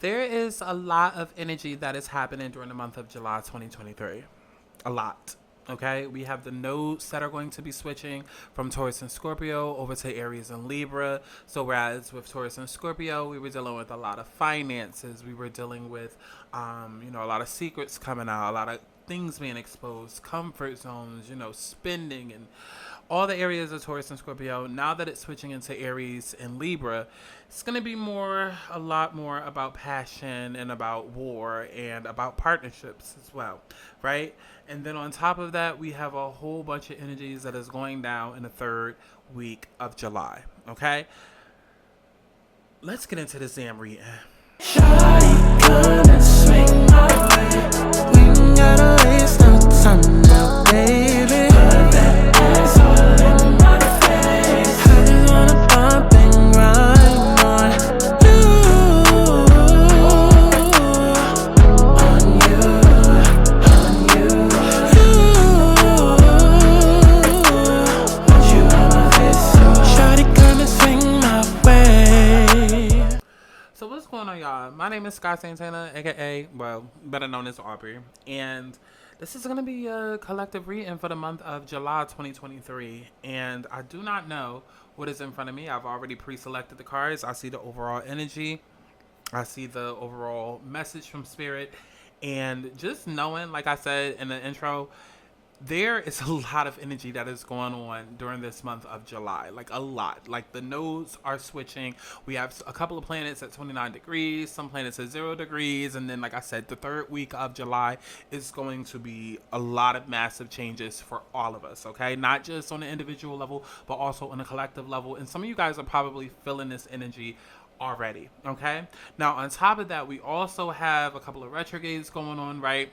There is a lot of energy that is happening during the month of July 2023. A lot. Okay, we have the nodes that are going to be switching from Taurus and Scorpio over to Aries and Libra. So, whereas with Taurus and Scorpio, we were dealing with a lot of finances, we were dealing with, a lot of secrets coming out, a lot of things being exposed, comfort zones, spending and all the areas of Taurus and Scorpio. Now that it's switching into Aries and Libra, it's going to be a lot more about passion and about war and about partnerships as well, right? And then on top of that, we have a whole bunch of energies that is going down in the third week of July, okay? Let's get into the Zam reading. Shawty, come and swing my way. We ain't gotta waste no time now, baby. Put that ass all in my face. I just wanna bump and grind on you. Want you on my face, so shawty, come and swing my way. So what's going on, y'all? My name is Scott Santana, aka, well, better known as Aubrey, and this is going to be a collective reading for the month of July 2023, and I do not know what is in front of me. I've already pre-selected the cards. I see the overall energy. I see the overall message from Spirit, and just knowing, like I said in the intro, there is a lot of energy that is going on during this month of July. Like a lot. Like the nodes are switching. We have a couple of planets at 29 degrees, some planets at 0 degrees. And then, like I said, the third week of July is going to be a lot of massive changes for all of us. Okay. Not just on the individual level, but also on a collective level. And some of you guys are probably feeling this energy already. Okay. Now, on top of that, we also have a couple of retrogrades going on, right?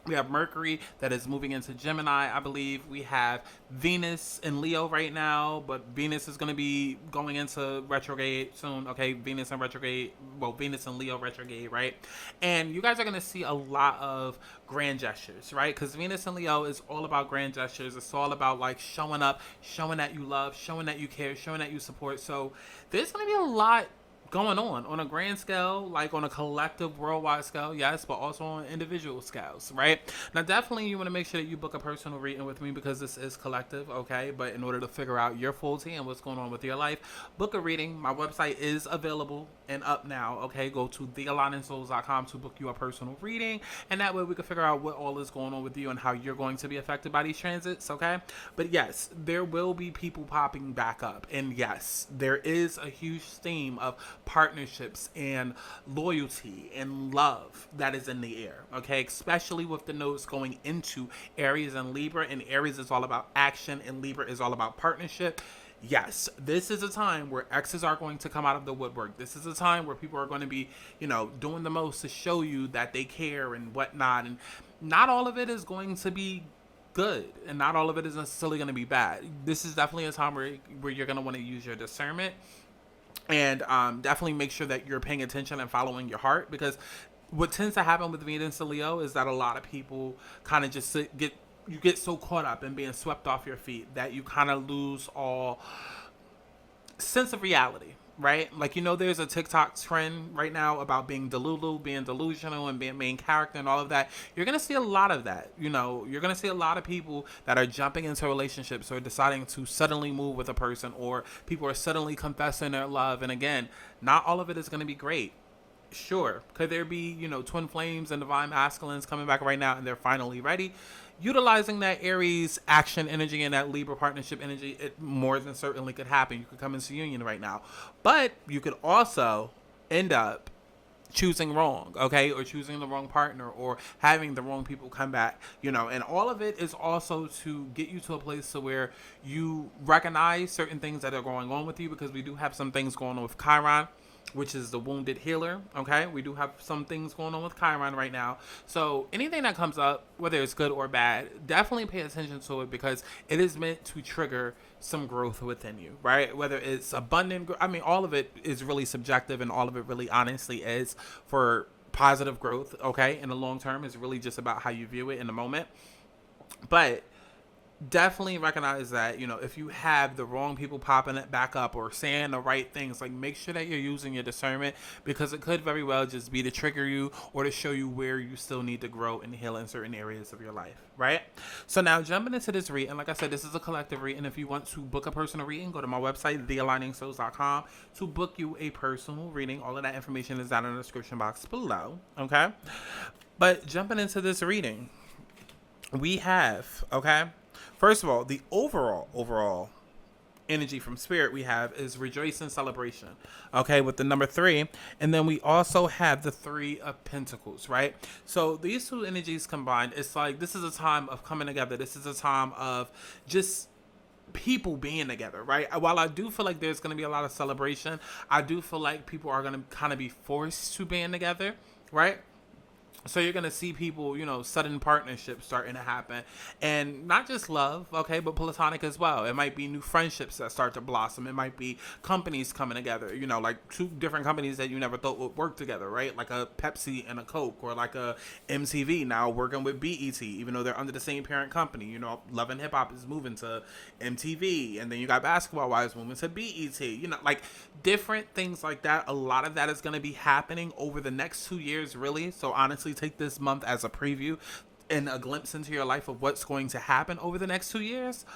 We have Mercury that is moving into Gemini, I believe. We have Venus in Leo right now, but Venus is going to be going into retrograde soon. Okay, Venus in Leo retrograde, right? And you guys are going to see a lot of grand gestures, right? Because Venus in Leo is all about grand gestures. It's all about like showing up, showing that you love, showing that you care, showing that you support. So there's going to be a lot going on a grand scale, like on a collective worldwide scale, yes, but also on individual scales, right? Now, definitely you want to make sure that you book a personal reading with me because this is collective, okay? But in order to figure out your full tea and what's going on with your life, book a reading. My website is available and up now, okay? Go to thealigningsouls.com to book you a personal reading, and that way we can figure out what all is going on with you and how you're going to be affected by these transits, okay? But yes, there will be people popping back up, and yes, there is a huge theme of partnerships and loyalty and love that is in the air, okay? Especially with the nodes going into Aries and Libra, and Aries is all about action and Libra is all about partnership. Yes, this is a time where exes are going to come out of the woodwork. This is a time where people are going to be, doing the most to show you that they care and whatnot. And not all of it is going to be good, and not all of it is necessarily going to be bad. This is definitely a time where you're going to want to use your discernment and definitely make sure that you're paying attention and following your heart, because what tends to happen with Venus and Leo is that a lot of people kind of just get so caught up in being swept off your feet that you kind of lose all sense of reality, right? Like, there's a TikTok trend right now about being delulu, being delusional, and being main character and all of that. You're going to see a lot of that. You're going to see a lot of people that are jumping into relationships or deciding to suddenly move with a person, or people are suddenly confessing their love. And again, not all of it is going to be great. Sure, could there be, twin flames and divine masculines coming back right now and they're finally ready? Utilizing that Aries action energy and that Libra partnership energy, it more than certainly could happen. You could come into union right now. But you could also end up choosing wrong, okay? Or choosing the wrong partner, or having the wrong people come back, and all of it is also to get you to a place to where you recognize certain things that are going on with you, because we do have some things going on with Chiron, which is the wounded healer, okay? We do have some things going on with Chiron right now. So anything that comes up, whether it's good or bad, definitely pay attention to it, because it is meant to trigger some growth within you, right? Whether it's abundant, all of it is really subjective, and all of it really honestly is for positive growth, okay? In the long term, is really just about how you view it in the moment. But definitely recognize that, if you have the wrong people popping it back up or saying the right things, like, make sure that you're using your discernment, because it could very well just be to trigger you or to show you where you still need to grow and heal in certain areas of your life, right? So now jumping into this read, and like I said, this is a collective read, and if you want to book a personal reading, go to my website, thealigningsouls.com, to book you a personal reading. All of that information is down in the description box below, okay? But jumping into this reading, we have, okay, first of all, the overall energy from spirit we have is rejoicing, celebration, okay, with the number 3. And then we also have the 3 of Pentacles, right? So these two energies combined, it's like this is a time of coming together. This is a time of just people being together, right? While I do feel like there's going to be a lot of celebration, I do feel like people are going to kind of be forced to being together, right? So you're going to see people, sudden partnerships starting to happen, and not just love, okay, but platonic as well. It might be new friendships that start to blossom. It might be companies coming together, like 2 different companies that you never thought would work together, right? Like a Pepsi and a Coke, or like a MTV now working with BET, even though they're under the same parent company. Love and Hip Hop is moving to MTV, and then you got Basketball Wives moving to BET, like different things like that. A lot of that is going to be happening over the next 2 years, really. So honestly, take this month as a preview and a glimpse into your life of what's going to happen over the next 2 years.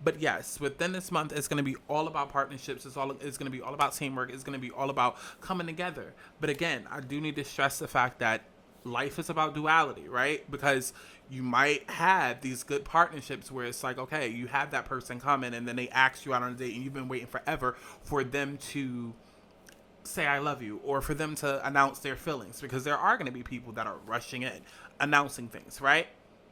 But yes, within this month, it's going to be all about partnerships. It's going to be all about teamwork. It's going to be all about coming together. But again, I do need to stress the fact that life is about duality, right? Because you might have these good partnerships where it's like, okay, you have that person coming and then they ask you out on a date and you've been waiting forever for them to say I love you, or for them to announce their feelings, because there are going to be people that are rushing in, announcing things, right?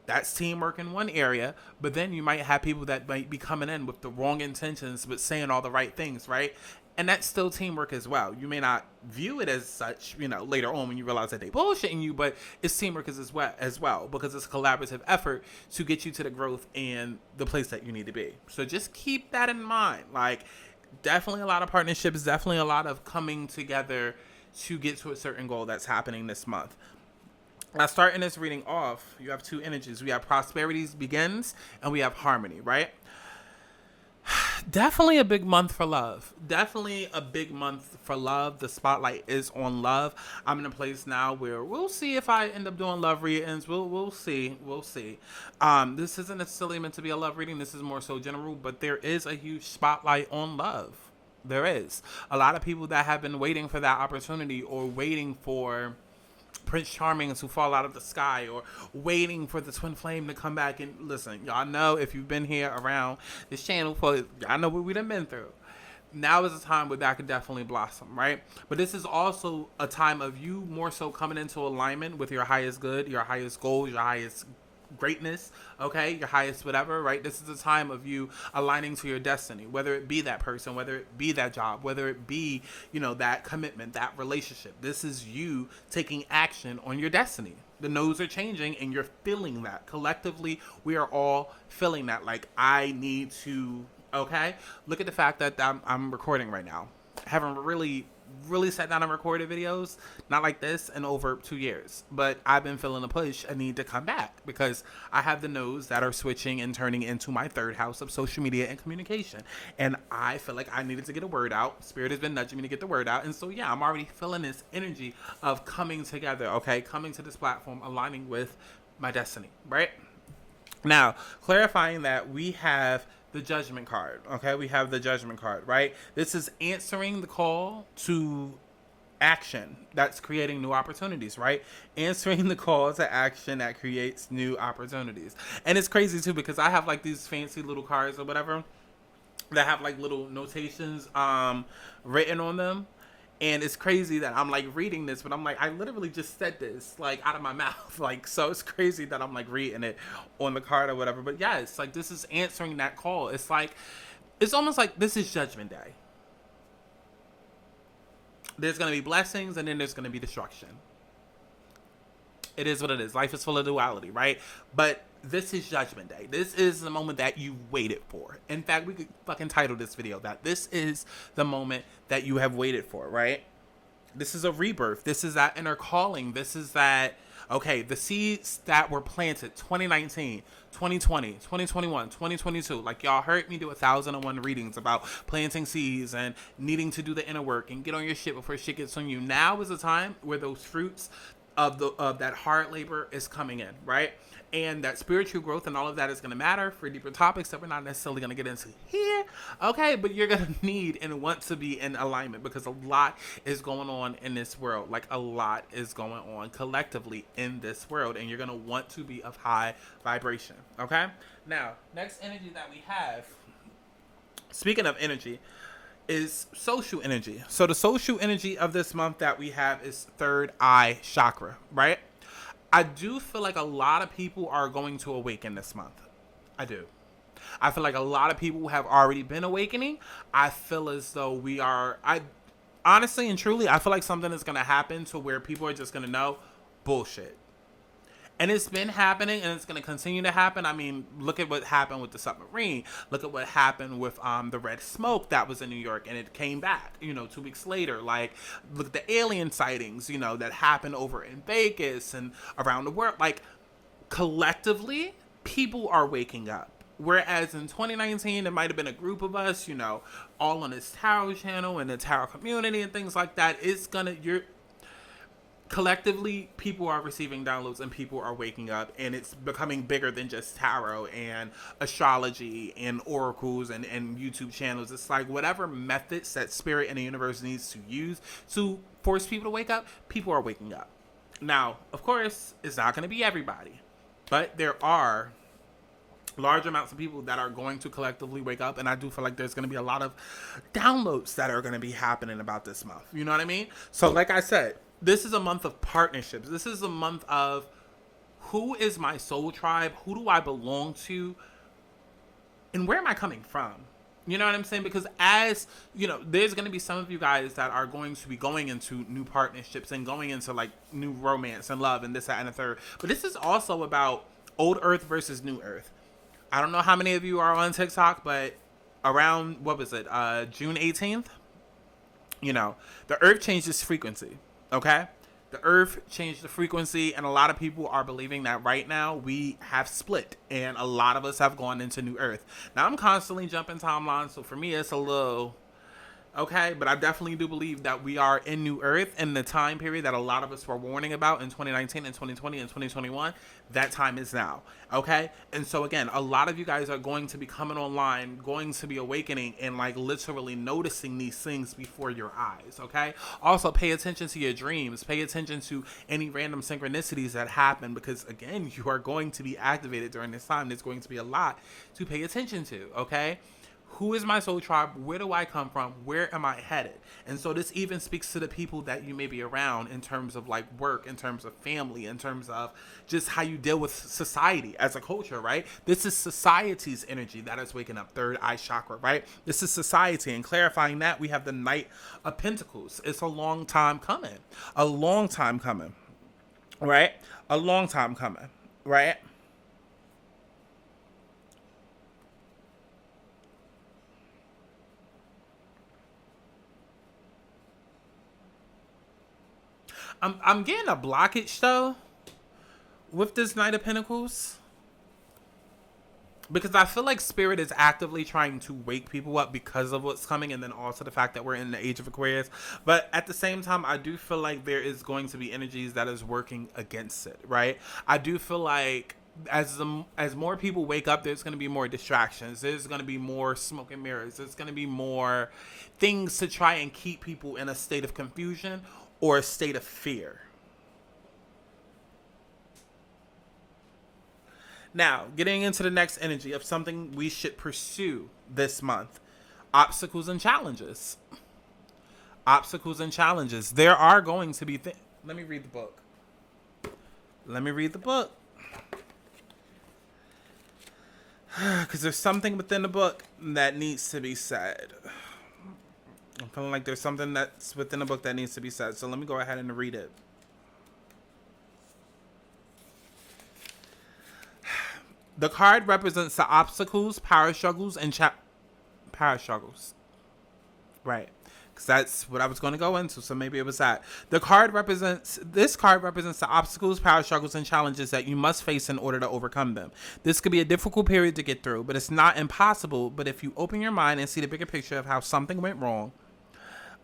That's teamwork in one area, but then you might have people that might be coming in with the wrong intentions but saying all the right things, right? And that's still teamwork as well. You may not view it as such, later on when you realize that they bullshitting you, but it's teamwork as well, because it's a collaborative effort to get you to the growth and the place that you need to be. So just keep that in mind. Like, definitely a lot of partnerships, definitely a lot of coming together to get to a certain goal that's happening this month. Now, starting this reading off, you have 2 energies. We have prosperity begins, and we have harmony, right? Definitely a big month for love. Definitely a big month for love. The spotlight is on love. I'm in a place now where we'll see if I end up doing love readings. We'll see. This isn't necessarily meant to be a love reading. This is more so general, but there is a huge spotlight on love. There is a lot of people that have been waiting for that opportunity, or waiting for Prince Charming to fall out of the sky, or waiting for the twin flame to come back. And listen, y'all know, if you've been here around this channel for, y'all know what we done been through. Now is a time where that could definitely blossom, right? But this is also a time of you more so coming into alignment with your highest good, your highest goals, your highest greatness, okay, your highest whatever, right? This is a time of you aligning to your destiny, whether it be that person, whether it be that job, whether it be, that commitment, that relationship. This is you taking action on your destiny. The nodes are changing and you're feeling that. Collectively, we are all feeling that. Like, I need to, okay? Look at the fact that I'm recording right now. I haven't really sat down and recorded videos, not like this, in over 2 years. But I've been feeling a push. I need to come back because I have the nodes that are switching and turning into my 3rd house of social media and communication. And I feel like I needed to get a word out. Spirit has been nudging me to get the word out. And so, yeah, I'm already feeling this energy of coming together, okay? Coming to this platform, aligning with my destiny, right? Now, clarifying that, we have the Judgment card, okay? We have the Judgment card, right? This is answering the call to action that's creating new opportunities, right? Answering the call to action that creates new opportunities. And it's crazy, too, because I have, like, these fancy little cards or whatever that have, like, little notations written on them. And it's crazy that I'm, like, reading this, but I'm like, I literally just said this, like, out of my mouth. Like, so it's crazy that I'm, like, reading it on the card or whatever. But, yeah, it's like, this is answering that call. It's like, it's almost like this is Judgment Day. There's going to be blessings, and then there's going to be destruction. It is what it is. Life is full of duality, right? But this is Judgment Day. This is the moment that you waited for. In fact, we could fucking title this video that. This is the moment that you have waited for, right? This is a rebirth. This is that inner calling. This is that Okay, the seeds that were planted 2019, 2020, 2021, 2022. Like y'all heard me do 1,001 readings about planting seeds and needing to do the inner work and get on your shit before shit gets on you. Now is the time where those fruits of that hard labor is coming in, right? And that spiritual growth and all of that is going to matter for deeper topics that we're not necessarily going to get into here. Okay, but you're going to need and want to be in alignment because a lot is going on in this world. Like a lot is going on collectively in this world, and you're going to want to be of high vibration. Okay, now next energy that we have, speaking of energy, is social energy. So the social energy of this month that we have is third eye chakra, right? I do feel like a lot of people are going to awaken this month. I do. I feel like a lot of people have already been awakening. I feel as though I honestly and truly, I feel like something is going to happen to where people are just going to know bullshit. And it's been happening, and it's going to continue to happen. I mean, look at what happened with the submarine. Look at what happened with the red smoke that was in New York, and it came back, 2 weeks later. Like, look at the alien sightings, that happened over in Vegas and around the world. Like, collectively, people are waking up. Whereas in 2019, it might have been a group of us, all on this tarot channel and the tarot community and things like that. Collectively, people are receiving downloads and people are waking up, and it's becoming bigger than just tarot and astrology and oracles and YouTube channels. It's like whatever methods that spirit and the universe needs to use to force people to wake up, people are waking up. Now, of course, it's not going to be everybody, but there are large amounts of people that are going to collectively wake up, and I do feel like there's going to be a lot of downloads that are going to be happening about this month. You know what I mean? So like I said, this is a month of partnerships. This is a month of who is my soul tribe? Who do I belong to? And where am I coming from? You know what I'm saying? Because there's going to be some of you guys that are going to be going into new partnerships and going into like new romance and love and this, that, and the third. But this is also about old earth versus new earth. I don't know how many of you are on TikTok, but around, June 18th? The earth changed its frequency. Okay, the earth changed the frequency, and a lot of people are believing that right now we have split, and a lot of us have gone into new earth. Now, I'm constantly jumping timelines, so for me, it's a little okay, but I definitely do believe that we are in new earth in the time period that a lot of us were warning about in 2019 and 2020 and 2021. That time is now. Okay, and so again, a lot of you guys are going to be coming online, going to be awakening, and like literally noticing these things before your eyes. Okay, also pay attention to your dreams, pay attention to any random synchronicities that happen, because again, you are going to be activated during this time. There's going to be a lot to pay attention to. Okay, who is my soul tribe? Where do I come from? Where am I headed? And so this even speaks to the people that you may be around in terms of like work, in terms of family, in terms of just how you deal with society as a culture, right? This is society's energy that is waking up, third eye chakra, right? This is society, and clarifying that, we have the Knight of Pentacles. It's a long time coming. A long time coming, right? A long time coming, right? I'm getting a blockage though with this Knight of Pentacles, because I feel like Spirit is actively trying to wake people up because of what's coming, and then also the fact that we're in the age of Aquarius. But at the same time, I do feel like there is going to be energies that is working against it, right? I do feel like as more people wake up, there's going to be more distractions. There's going to be more smoke and mirrors. There's going to be more things to try and keep people in a state of confusion or a state of fear. Now, getting into the next energy of something we should pursue this month. Obstacles and challenges. Obstacles and challenges. There are going to be Let me read the book. Because there's something within the book that needs to be said. I'm feeling like there's something that's within the book that needs to be said. So let me go ahead and read it. The card represents the obstacles, power struggles, and power struggles. Right. because that's what I was going to go into. So maybe it was that. This card represents the obstacles, power struggles, and challenges that you must face in order to overcome them. This could be a difficult period to get through, but it's not impossible. But if you open your mind and see the bigger picture of how something went wrong,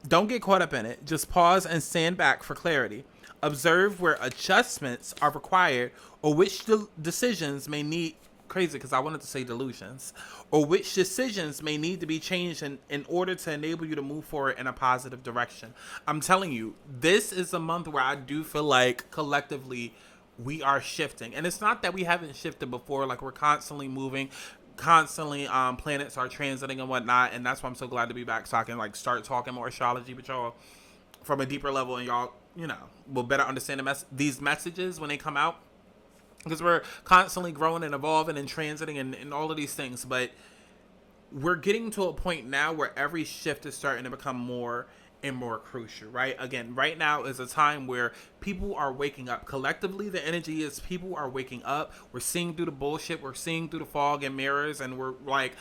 don't get caught up in it. Just pause and stand back for clarity. Observe where adjustments are required or which decisions may need crazy because I wanted to say delusions or which decisions may need to be changed in order to enable you to move forward in a positive direction. I'm telling you, this is a month where I do feel like collectively we are shifting. And it's not that we haven't shifted before, like we're constantly moving, constantly planets are transiting and whatnot, and that's why I'm so glad to be back so I can like start talking more astrology with y'all from a deeper level, and y'all, you know, will better understand these messages when they come out, because we're constantly growing and evolving and transiting and all of these things. But we're getting to a point now where every shift is starting to become more and more crucial, right? Again, right now is a time where people are waking up. Collectively, the energy is people are waking up. We're seeing through the bullshit. We're seeing through the fog and mirrors, and we're like,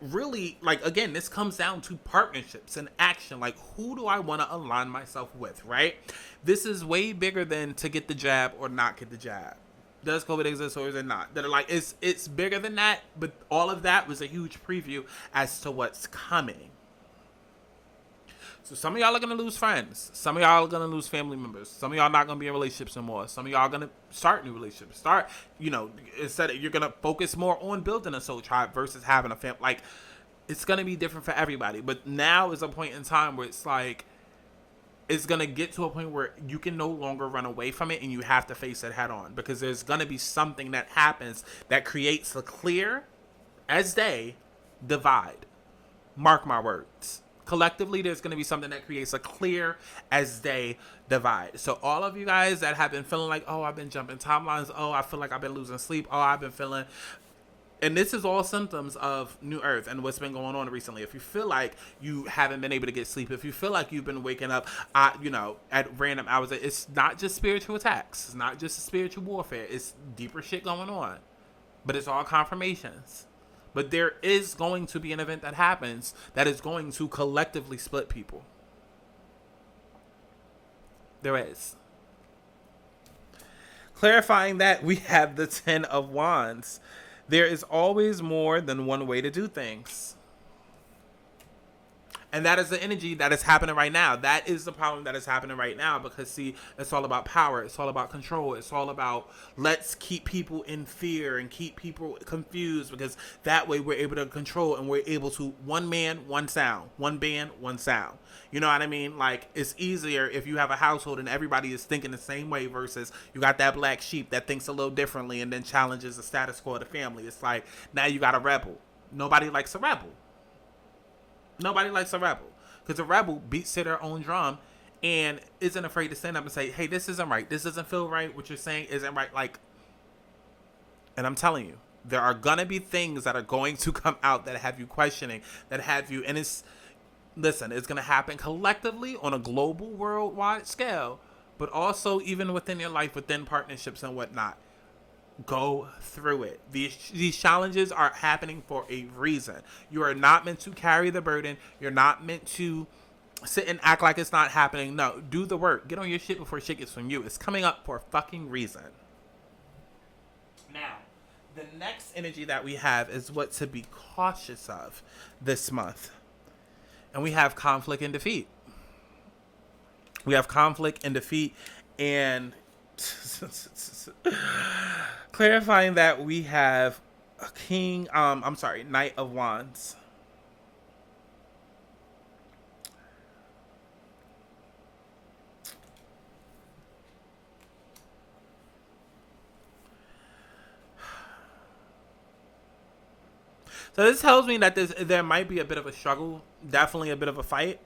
really, like, again, this comes down to partnerships and action. Like, who do I want to align myself with, right? This is way bigger than to get the jab or not get the jab. Does COVID exist or is it not? That are like, it's bigger than that, but all of that was a huge preview as to what's coming. So some of y'all are going to lose friends. Some of y'all are going to lose family members. Some of y'all not going to be in relationships anymore. Some of y'all are going to start new relationships. Instead of, you're going to focus more on building a soul tribe versus having a family. Like, it's going to be different for everybody. But now is a point in time where it's like, it's going to get to a point where you can no longer run away from it and you have to face it head on. Because there's going to be something that happens that creates a clear as day divide. Mark my words. Collectively, there's going to be something that creates a clear as day divide. So all of you guys that have been feeling like, oh, I've been jumping timelines. Oh, I feel like I've been losing sleep. Oh, I've been feeling... And this is all symptoms of New Earth and what's been going on recently. If you feel like you haven't been able to get sleep, if you feel like you've been waking up, at random hours, it's not just spiritual attacks. It's not just spiritual warfare. It's deeper shit going on. But it's all confirmations. But there is going to be an event that happens that is going to collectively split people. There is. Clarifying that, we have the 10 of Wands. There is always more than one way to do things. And that is the energy that is happening right now. That is the problem that is happening right now. Because, see, it's all about power. It's all about control. It's all about let's keep people in fear and keep people confused. Because that way we're able to control and we're able to one man, one sound. One band, one sound. You know what I mean? Like, it's easier if you have a household and everybody is thinking the same way versus you got that black sheep that thinks a little differently and then challenges the status quo of the family. It's like, now you got a rebel. Nobody likes a rebel. Nobody likes a rebel, because a rebel beats to their own drum and isn't afraid to stand up and say, hey, this isn't right. This doesn't feel right. What you're saying isn't right. Like, and I'm telling you, there are going to be things that are going to come out that have you questioning, that have you, and it's going to happen collectively on a global, worldwide scale, but also even within your life, within partnerships and whatnot. Go through it. These challenges are happening for a reason. You are not meant to carry the burden. You're not meant to sit and act like it's not happening. No, do the work. Get on your shit before shit gets from you. It's coming up for a fucking reason. Now, the next energy that we have is what to be cautious of this month. And we have conflict and defeat. We have conflict and defeat, and clarifying that we have a Knight of Wands. So this tells me that there might be a bit of a struggle, definitely a bit of a fight.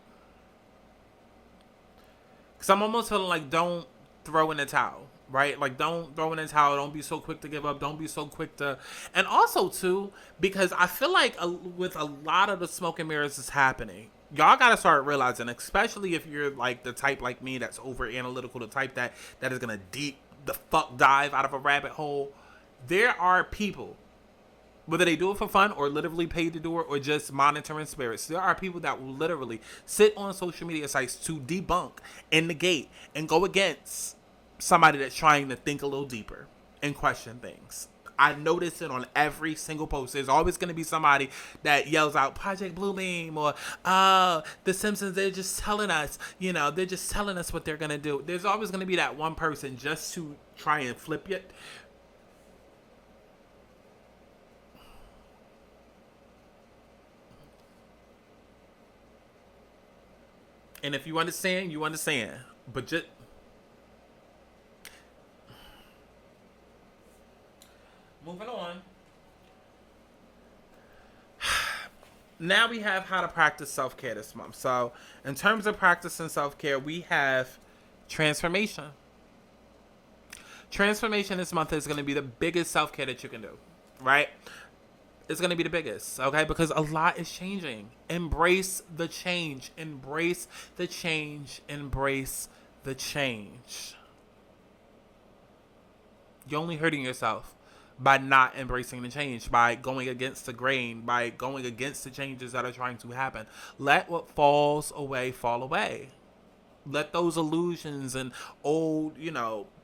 Because I'm almost feeling like don't throw in the towel, right? Like, don't throw in the towel. Don't be so quick to give up. Don't be so quick to... And also, too, because I feel like with a lot of the smoke and mirrors is happening, y'all got to start realizing, especially if you're like the type like me that's over analytical, the type that is going to dive out of a rabbit hole. There are people Whether they do it for fun or literally paid to do it or just monitoring spirits. There are people that will literally sit on social media sites to debunk and negate and go against somebody that's trying to think a little deeper and question things. I notice it on every single post. There's always going to be somebody that yells out Project Bluebeam or The Simpsons. They're just telling us, they're just telling us what they're going to do. There's always going to be that one person just to try and flip it. And if you understand, you understand. But just moving on. Now we have how to practice self-care this month. So in terms of practicing self-care, we have transformation. Transformation this month is going to be the biggest self-care that you can do, right? It's going to be the biggest, okay? Because a lot is changing. Embrace the change. Embrace the change. Embrace the change. You're only hurting yourself by not embracing the change, by going against the grain, by going against the changes that are trying to happen. Let what falls away fall away. Let those illusions and old,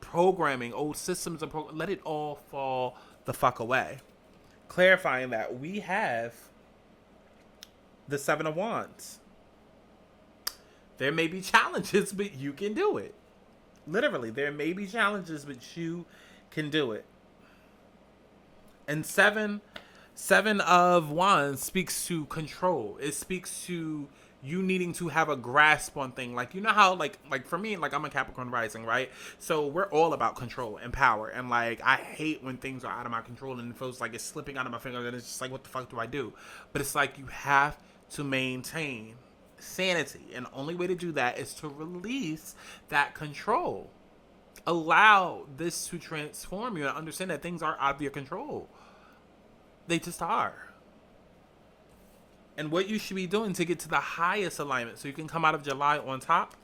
programming, old systems and let it all fall the fuck away. Clarifying that we have the Seven of Wands. There may be challenges, but you can do it. Literally, there may be challenges, but you can do it. And seven of Wands speaks to control. It speaks to you needing to have a grasp on things. Like, you know how, like for me, like I'm a Capricorn rising, right? So we're all about control and power. And like, I hate when things are out of my control and it feels like it's slipping out of my fingers and it's just like, what the fuck do I do? But it's like, you have to maintain sanity. And the only way to do that is to release that control. Allow this to transform you and understand that things are out of your control. They just are. And what you should be doing to get to the highest alignment so you can come out of July on top,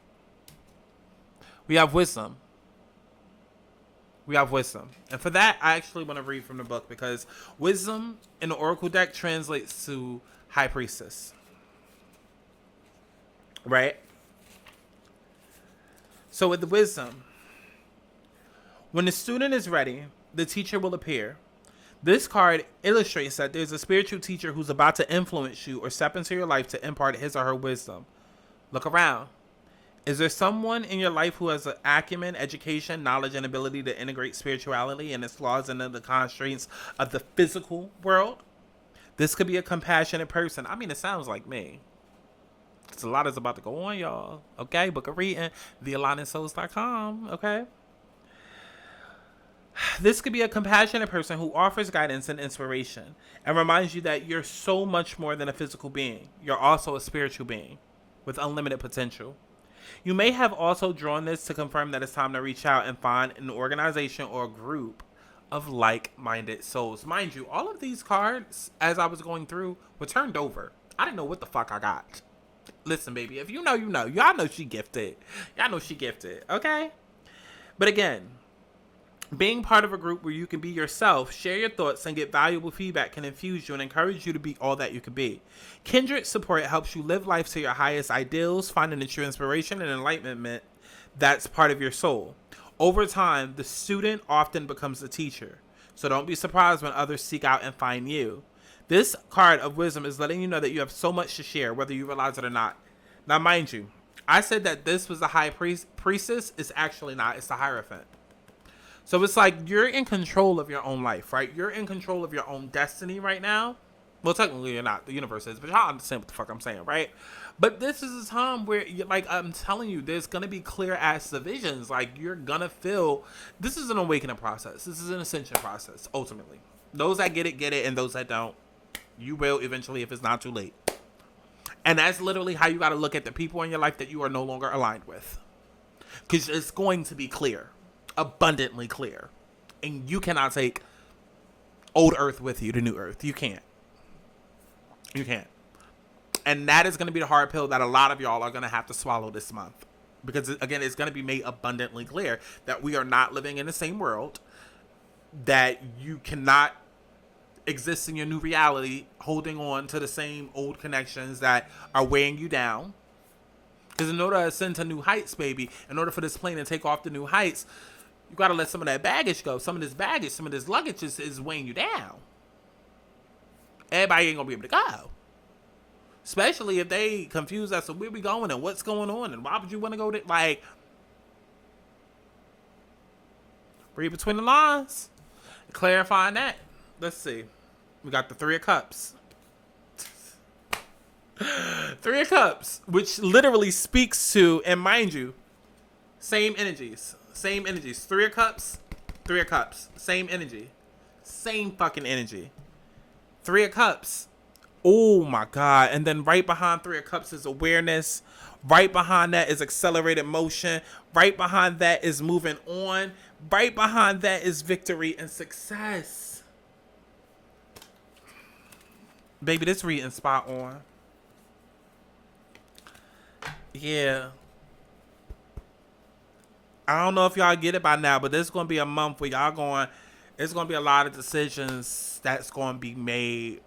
we have wisdom. We have wisdom. And for that, I actually want to read from the book because wisdom in the Oracle deck translates to High Priestess. Right? So with the wisdom, when the student is ready, the teacher will appear. This card illustrates that there's a spiritual teacher who's about to influence you or step into your life to impart his or her wisdom. Look around. Is there someone in your life who has an acumen, education, knowledge, and ability to integrate spirituality and its laws into the constraints of the physical world? This could be a compassionate person. I mean, it sounds like me. Because a lot is about to go on, y'all. Okay? Book a reading. TheAlignedsouls.com. Okay? This could be a compassionate person who offers guidance and inspiration and reminds you that you're so much more than a physical being. You're also a spiritual being with unlimited potential. You may have also drawn this to confirm that it's time to reach out and find an organization or a group of like-minded souls. Mind you, all of these cards, as I was going through, were turned over. I didn't know what the fuck I got. Listen, baby, if you know, you know. Y'all know she gifted. Y'all know she gifted, okay? But again, being part of a group where you can be yourself, share your thoughts, and get valuable feedback can infuse you and encourage you to be all that you can be. Kindred support helps you live life to your highest ideals, finding the true inspiration and enlightenment that's part of your soul. Over time, the student often becomes the teacher, so don't be surprised when others seek out and find you. This card of wisdom is letting you know that you have so much to share, whether you realize it or not. Now, mind you, I said that this was the high priestess. It's actually not. It's the Hierophant. So it's like you're in control of your own life, right? You're in control of your own destiny right now. Well, technically you're not. The universe is, but y'all understand what the fuck I'm saying, right? But this is a time where, like I'm telling you, there's going to be clear-ass divisions. Like, you're going to feel... This is an awakening process. This is an ascension process, ultimately. Those that get it, and those that don't, you will eventually if it's not too late. And that's literally how you got to look at the people in your life that you are no longer aligned with. Because it's going to be clear. Abundantly clear. And you cannot take old earth with you to new earth. You can't. You can't. And that is going to be the hard pill that a lot of y'all are going to have to swallow this month. Because, again, it's going to be made abundantly clear that we are not living in the same world. That you cannot exist in your new reality, holding on to the same old connections that are weighing you down. Because in order to ascend to new heights, baby, in order for this plane to take off to new heights, you got to let some of that baggage go. Some of this baggage, some of this luggage is weighing you down. Everybody ain't going to be able to go. Especially if they confuse us of where we going and what's going on and why would you want to go there. Like, read between the lines. Clarifying that. Let's see. We got the Three of Cups. Three of Cups, which literally speaks to, and mind you, same energies. Same energies. Three of Cups. Three of Cups. Same energy. Same fucking energy. Three of Cups. Oh my God. And then right behind Three of Cups is awareness. Right behind that is accelerated motion. Right behind that is moving on. Right behind that is victory and success. Baby, this reading spot on. Yeah. I don't know if y'all get it by now, but this is going to be a month where y'all going, it's going to be a lot of decisions that's going to be made.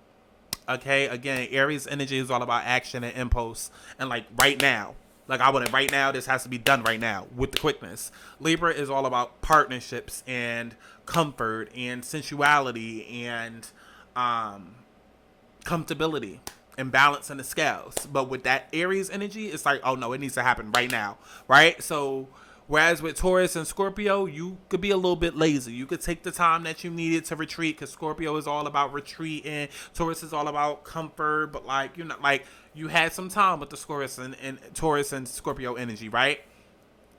Okay, again, Aries energy is all about action and impulse. And like right now, like I want it right now, this has to be done right now with the quickness. Libra is all about partnerships and comfort and sensuality and comfortability and balance in the scales. But with that Aries energy, it's like, oh no, it needs to happen right now, right? So whereas with Taurus and Scorpio, you could be a little bit lazy. You could take the time that you needed to retreat, because Scorpio is all about retreating. Taurus is all about comfort, but like, you're not like, you had some time with the Taurus and Scorpio energy, right?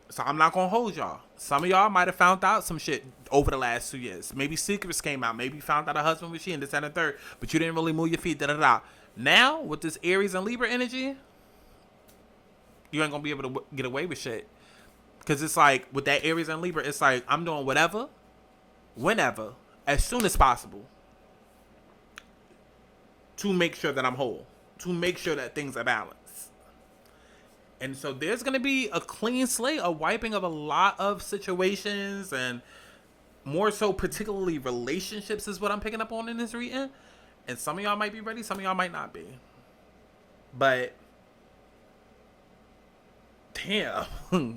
So I'm not going to hold y'all. Some of y'all might have found out some shit over the last 2 years. Maybe secrets came out. Maybe you found out a husband was cheating, this and the third, but you didn't really move your feet, da-da-da. Now, with this Aries and Libra energy, you ain't going to be able to get away with shit. Because it's like, with that Aries and Libra, it's like, I'm doing whatever, whenever, as soon as possible, to make sure that I'm whole, to make sure that things are balanced. And so there's going to be a clean slate, a wiping of a lot of situations, and more so particularly relationships is what I'm picking up on in this reading. And some of y'all might be ready, some of y'all might not be. But damn,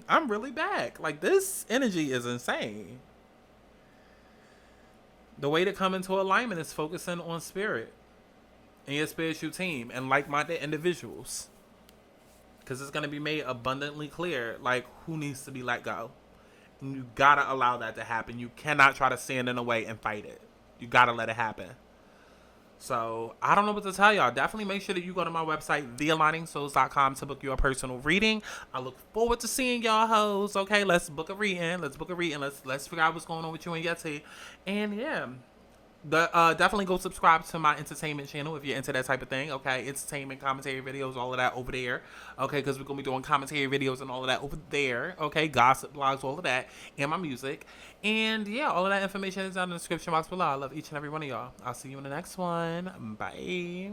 I'm really back. Like, this energy is insane. The way to come into alignment is focusing on spirit and your spiritual team and like-minded individuals. Because it's going to be made abundantly clear, like, who needs to be let go. And you got to allow that to happen. You cannot try to stand in the way and fight it. You got to let it happen. So, I don't know what to tell y'all. Definitely make sure that you go to my website, thealigningsouls.com, to book your personal reading. I look forward to seeing y'all hoes. Okay, let's book a reading. Let's figure out what's going on with you and Yeti. And yeah, definitely go subscribe to my entertainment channel if you're into that type of thing. Okay, entertainment, commentary videos, all of that over there. Okay, because we're going to be doing commentary videos and all of that over there. Okay, gossip blogs, all of that, and my music. And yeah, all of that information is down in the description box below. I love each and every one of y'all. I'll see you in the next one. Bye.